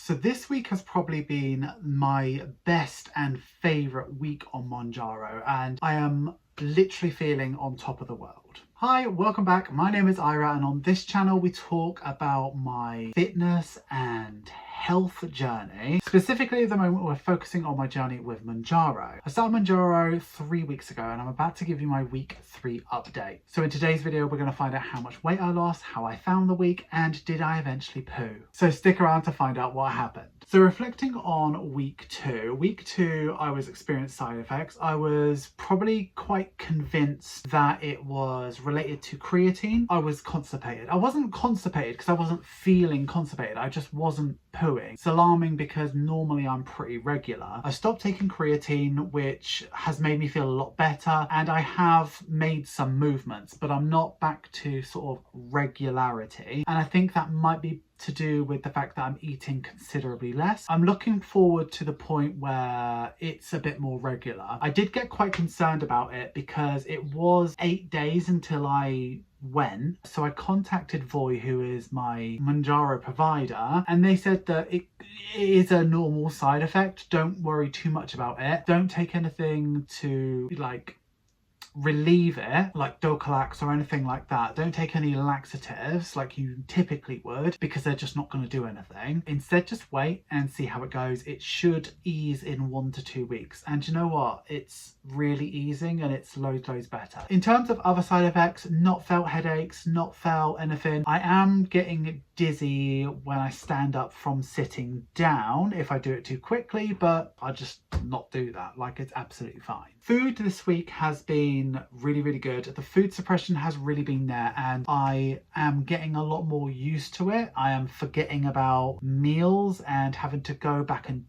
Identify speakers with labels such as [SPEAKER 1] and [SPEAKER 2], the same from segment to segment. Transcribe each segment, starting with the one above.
[SPEAKER 1] So this week has probably been my best and favourite week on Mounjaro, and I am literally feeling on top of the world. Hi, welcome back. My name is Ira, and on this channel we talk about my fitness and health journey. Specifically at the moment we're focusing on my journey with Mounjaro. I started Mounjaro 3 weeks ago and I'm about to give you my week 3 update. So in today's video we're going to find out how much weight I lost, how I found the week, and did I eventually poo. So stick around to find out what happened. So reflecting on week 2 I was experiencing side effects. I was probably quite convinced that it was related to creatine. I was constipated. I wasn't constipated because I wasn't feeling constipated. I just wasn't pooing. It's alarming because normally I'm pretty regular. I stopped taking creatine, which has made me feel a lot better, and I have made some movements, but I'm not back to sort of regularity. And I think that might be to do with the fact that I'm eating considerably less. I'm looking forward to the point where it's a bit more regular. I did get quite concerned about it because it was 8 days until I went. So I contacted Voy, who is my Mounjaro provider, and they said that it is a normal side effect. Don't worry too much about it. Don't take anything to relieve it, like Docalax or anything like that. Don't take any laxatives like you typically would, because they're just not going to do anything. Instead, just wait and see how it goes. It should ease in 1 to 2 weeks, and you know what, it's really easing and it's loads better. In terms of other side effects, not felt headaches, not felt anything. I am getting dizzy when I stand up from sitting down if I do it too quickly, but I just not do that. Like, it's absolutely fine. Food this week has been really good. The food suppression has really been there, and I am getting a lot more used to it. I am forgetting about meals and having to go back and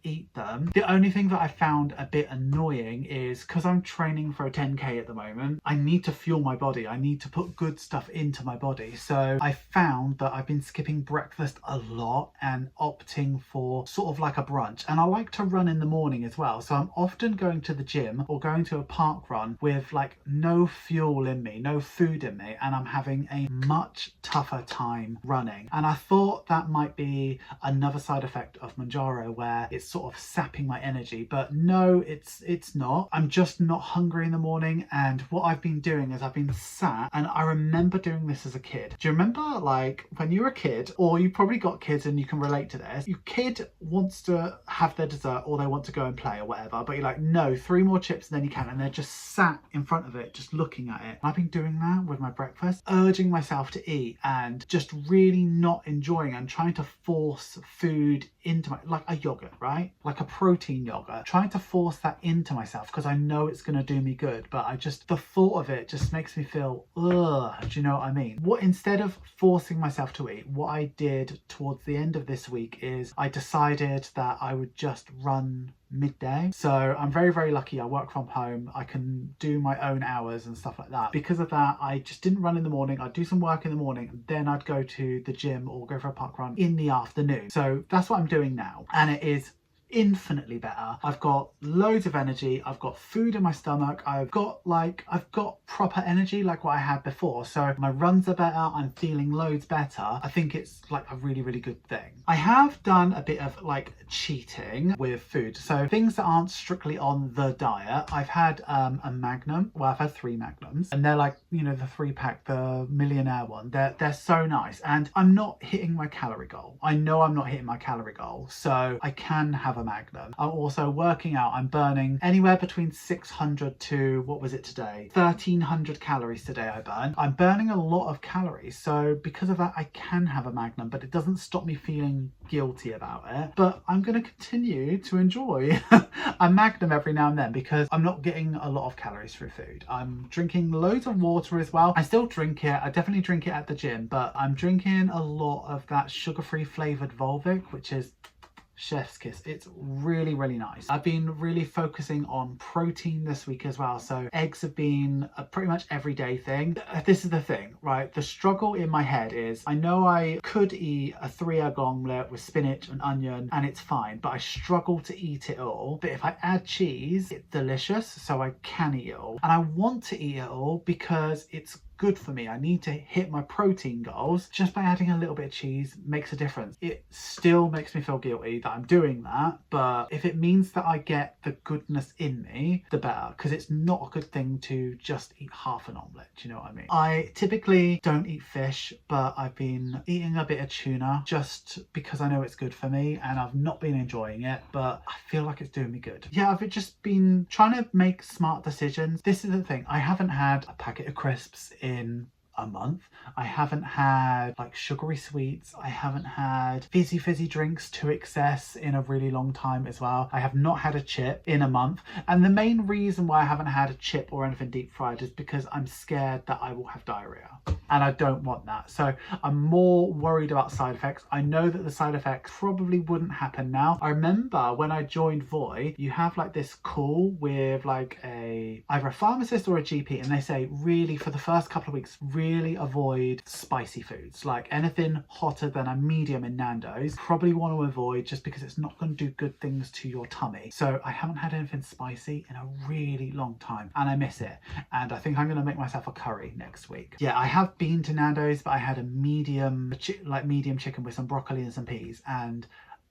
[SPEAKER 1] eat them. The only thing that I found a bit annoying is because I'm training for a 10k at the moment, I need to fuel my body. I need to put good stuff into my body. So I found that I've been skipping breakfast a lot and opting for sort of like a brunch. And I like to run in the morning as well. So I'm often going to the gym or going to a park run with no fuel in me, no food in me, and I'm having a much tougher time running. And I thought that might be another side effect of Mounjaro, where it's sort of sapping my energy, but no, it's not. I'm just not hungry in the morning, and what I've been doing is I've been sat, and I remember doing this as a kid. Do you remember when you were a kid, or you probably got kids and you can relate to this, your kid wants to have their dessert or they want to go and play or whatever, but you're like, no, 3 more chips and then you can, and they're just sat in front of it just looking at it. I've been doing that with my breakfast, urging myself to eat and just really not enjoying and trying to force food into my, like a yogurt, right? Like a protein yogurt, trying to force that into myself because I know it's going to do me good, but the thought of it just makes me feel, ugh, do you know what I mean? Instead of forcing myself to eat, what I did towards the end of this week is I decided that I would just run midday. So I'm very lucky. I work from home. I can do my own hours and stuff like that. Because of that, I just didn't run in the morning. I'd do some work in the morning, and then I'd go to the gym or go for a park run in the afternoon. So that's what I'm doing now, and it is infinitely better. I've got loads of energy. I've got food in my stomach. I've got proper energy like what I had before. So my runs are better. I'm feeling loads better. I think it's a really good thing. I have done a bit of cheating with food. So things that aren't strictly on the diet. I've had a Magnum. Well, I've had 3 Magnums, and they're the 3-pack, the millionaire one. They're so nice, and I'm not hitting my calorie goal. I know I'm not hitting my calorie goal, so I can have a Magnum. I'm also working out. I'm burning anywhere between 600 to, what was it today, 1300 calories today I burn. I'm burning a lot of calories, so because of that I can have a Magnum, but it doesn't stop me feeling guilty about it. But I'm going to continue to enjoy a Magnum every now and then because I'm not getting a lot of calories through food. I'm drinking loads of water as well. I still drink it. I definitely drink it at the gym, but I'm drinking a lot of that sugar-free flavored Volvic, which is chef's kiss. It's really nice. I've been really focusing on protein this week as well, so eggs have been a pretty much everyday thing. This is the thing, right? The struggle in my head is I know I could eat a 3-egg omelette with spinach and onion and it's fine, but I struggle to eat it all. But if I add cheese, it's delicious, so I can eat it all, and I want to eat it all because it's good for me. I need to hit my protein goals. Just by adding a little bit of cheese makes a difference. It still makes me feel guilty that I'm doing that, but if it means that I get the goodness in me, the better, because it's not a good thing to just eat half an omelette. Do you know what I mean? I typically don't eat fish, but I've been eating a bit of tuna just because I know it's good for me, and I've not been enjoying it, but I feel like it's doing me good. Yeah, I've just been trying to make smart decisions. This is the thing, I haven't had a packet of crisps in a month. I haven't had like sugary sweets. I haven't had fizzy drinks to excess in a really long time as well. I have not had a chip in a month. And the main reason why I haven't had a chip or anything deep fried is because I'm scared that I will have diarrhea. And I don't want that. So I'm more worried about side effects. I know that the side effects probably wouldn't happen now. I remember when I joined Voy, you have like this call with like either a pharmacist or a GP, and they say really for the first couple of weeks, really avoid spicy foods. Like anything hotter than a medium in Nando's, probably want to avoid, just because it's not going to do good things to your tummy. So I haven't had anything spicy in a really long time and I miss it. And I think I'm going to make myself a curry next week. Yeah, I have been to Nando's, but I had a medium chicken with some broccoli and some peas, and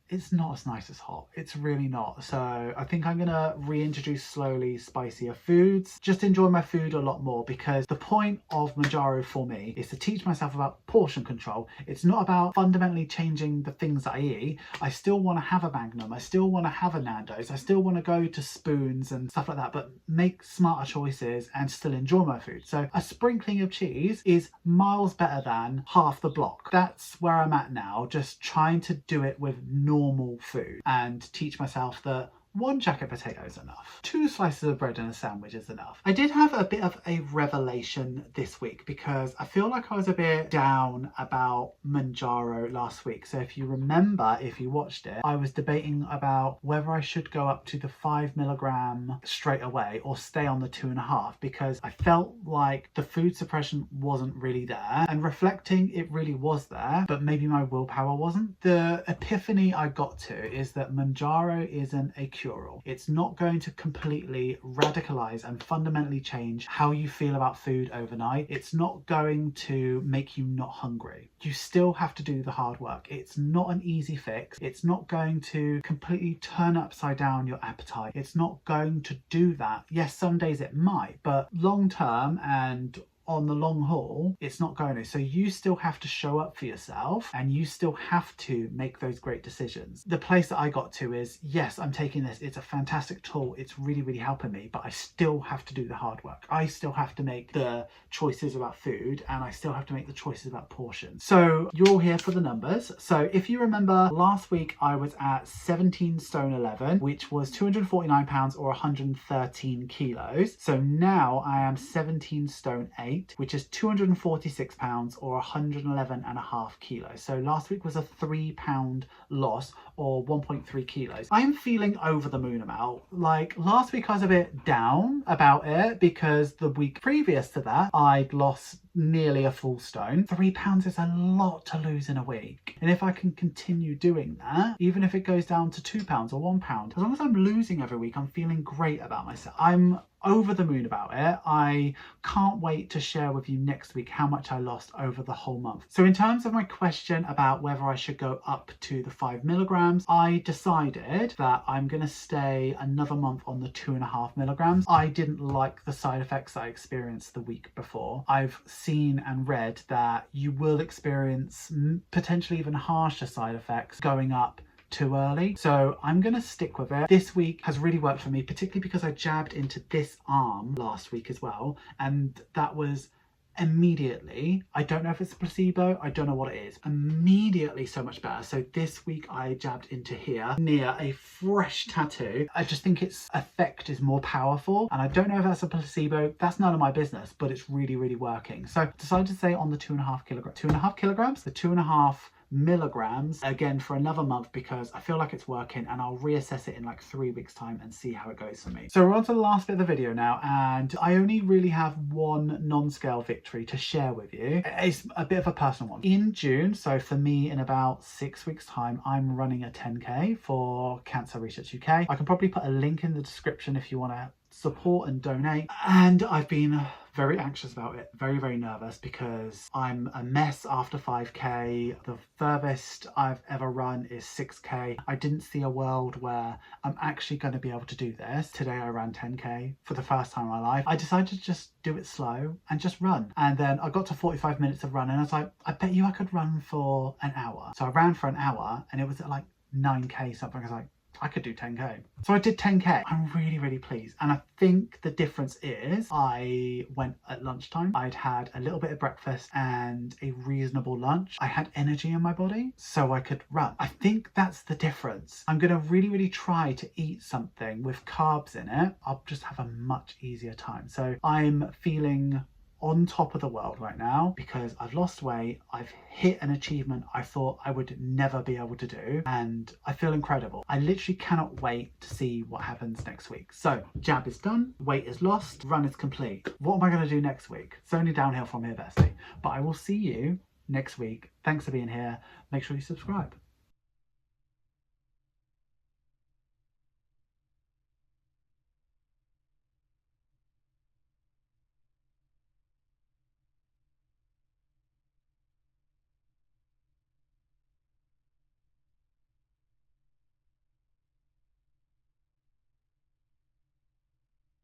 [SPEAKER 1] it's not as nice as hot. It's really not. So I think I'm gonna reintroduce slowly spicier foods, just enjoy my food a lot more, because the point of Mounjaro for me is to teach myself about portion control. It's not about fundamentally changing the things that I eat. I still want to have a Magnum, I still want to have a Nando's, I still want to go to Spoons and stuff like that, but make smarter choices and still enjoy my food. So a sprinkling of cheese is miles better than half the block. That's where I'm at now, just trying to do it with normal food and teach myself that one jacket potato is enough. 2 slices of bread and a sandwich is enough. I did have a bit of a revelation this week because I feel like I was a bit down about Mounjaro last week. So if you remember, if you watched it, I was debating about whether I should go up to the 5 milligram straight away or stay on the 2.5, because I felt like the food suppression wasn't really there, and reflecting, it really was there, but maybe my willpower wasn't. The epiphany I got to is that Mounjaro isn't a cure-all. It's not going to completely radicalize and fundamentally change how you feel about food overnight. It's not going to make you not hungry. You still have to do the hard work. It's not an easy fix. It's not going to completely turn upside down your appetite. It's not going to do that. Yes, some days it might, but long term and on the long haul, it's not going to. So you still have to show up for yourself, and you still have to make those great decisions. The place that I got to is, yes, I'm taking this, it's a fantastic tool, it's really, really helping me, but I still have to do the hard work. I still have to make the choices about food, and I still have to make the choices about portions. So you're all here for the numbers. So if you remember, last week I was at 17 stone 11, which was 249 pounds or 113 kilos. So now I am 17 stone 8, which is 246 pounds or 111.5 kilos. So last week was a 3 pound loss or 1.3 kilos. I am feeling over the moon about. Like last week I was a bit down about it because the week previous to that I'd lost nearly a full stone. 3 pounds is a lot to lose in a week. And if I can continue doing that, even if it goes down to 2 pounds or 1 pound, as long as I'm losing every week, I'm feeling great about myself. I'm over the moon about it. I can't wait to share with you next week how much I lost over the whole month. So in terms of my question about whether I should go up to the 5 milligrams, I decided that I'm going to stay another month on the 2.5 milligrams. I didn't like the side effects I experienced the week before. I've seen and read that you will experience potentially even harsher side effects going up too early. So I'm gonna stick with it. This week has really worked for me, particularly because I jabbed into this arm last week as well, and that was immediately, I don't know if it's a placebo, I don't know what it is, immediately so much better. So this week I jabbed into here near a fresh tattoo. I just think its effect is more powerful, and I don't know if that's a placebo. That's none of my business, but it's really, really working. So I decided to stay on the 2.5 kilograms. 2.5 kilograms? The 2.5 milligrams again for another month, because I feel like it's working, and I'll reassess it in like 3 weeks time and see how it goes for me. So we're on to the last bit of the video now, and I only really have one non-scale victory to share with you. It's a bit of a personal one. In June, so for me in about 6 weeks time, I'm running a 10k for Cancer Research UK. I can probably put a link in the description if you want to support and donate. And I've been Very anxious about it, very, very nervous because I'm a mess after 5k. The furthest I've ever run is 6k. I didn't see a world where I'm actually going to be able to do this. Today I ran 10k for the first time in my life. I decided to just do it slow and just run. And then I got to 45 minutes of running and I was like, I bet you I could run for an hour. So I ran for an hour and it was at like 9k something. I was like, I could do 10k. So I did 10k. I'm really, really pleased. And I think the difference is I went at lunchtime. I'd had a little bit of breakfast and a reasonable lunch. I had energy in my body so I could run. I think that's the difference. I'm going to really, really try to eat something with carbs in it. I'll just have a much easier time. So I'm feeling on top of the world right now because I've lost weight. I've hit an achievement I thought I would never be able to do, and I feel incredible. I literally cannot wait to see what happens next week. So jab is done, weight is lost, run is complete. What am I going to do next week? It's only downhill from here, bestie. But I will see you next week. Thanks for being here. Make sure you subscribe.